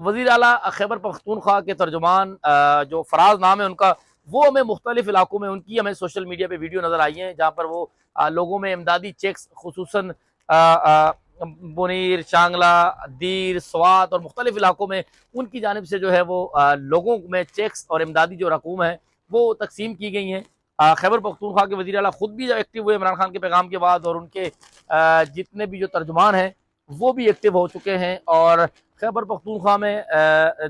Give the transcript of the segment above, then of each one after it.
वज़ीर आला खैबर पख्तूनख्वा के तर्जुमान जो फराज नाम है उनका, वो हमें मुख्तलिफ इलाकों में उनकी हमें सोशल मीडिया पे वीडियो नज़र आई हैं, जहाँ पर वो लोगों में इमदादी चेक्स खुसूसन बुनीर, शांगला, दीर, स्वात और मुख्तलिफ इलाकों में उनकी जानिब से जो है वो लोगों में चेक्स और इमदादी जो रकूम है वो तकसीम की गई हैं। खैबर पख्तूनख्वा के वज़ीर आला खुद भी जब एक्टिव हुए इमरान खान के पैगाम के बाद, और उनके जितने भी जो तर्जुमान हैं वो भी एक्टिव हो चुके हैं। और खैबर पख्तूनख्वा में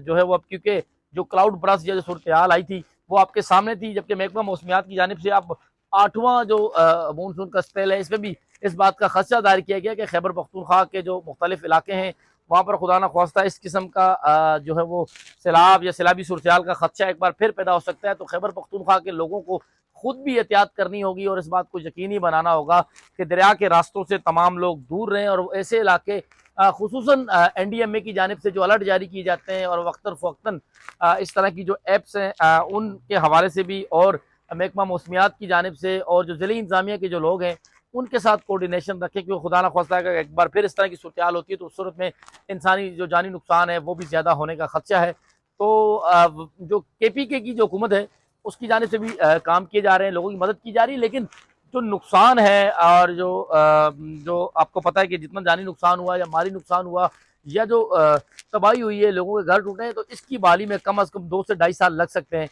जो है वो अब, क्योंकि जो क्लाउड बरस या जो सूरत हाल आई थी वो आपके सामने थी, जबकि महकमा मौसमियात की जानिब से अब 8वां जो मानसून का स्पेल है, इसमें भी इस बात का खदशा जाहिर किया गया कि खैबर पख्तूनख्वा के जो मुख्तलिफ इलाके हैं वहाँ पर खुदा न ख्वास्ता इस किस्म का जो है वो सैलाब या सैलाबी सूरत हाल का खदशा एक बार फिर पैदा हो सकता है। तो खैबर पख्तूनख्वा के लोगों को खुद भी एहतियात करनी होगी और इस बात को यकीनी बनाना होगा कि दरिया के रास्तों से तमाम लोग दूर रहें, और ऐसे इलाके खुसूसन NDMA की जानिब से जो अलर्ट जारी किए जाते हैं और वक्तन फ़वक्तन इस तरह की जो ऐप्स हैं उनके हवाले से भी, और महकमा मौसमियात की जानिब से और जो ज़िली इंतज़ामिया के जो लोग हैं उनके साथ कोऑर्डिनेशन रखें, क्योंकि खुदा ना ख्वास्ता अगर एक बार फिर इस तरह की सूरत हाल होती है तो उस सूरत में इंसानी जो जानी नुकसान है वो भी ज़्यादा होने का खदशा है। तो जो KPK की जो हुकूमत है उसकी जानिब से भी काम किए जा रहे हैं, लोगों की मदद की जा रही है, लेकिन जो नुकसान है और जो आपको पता है कि जितना जानी नुकसान हुआ या माली नुकसान हुआ या जो तबाही हुई है, लोगों के घर टूटे हैं, तो इसकी बहाली में कम अज़ कम 2 से ढाई साल लग सकते हैं।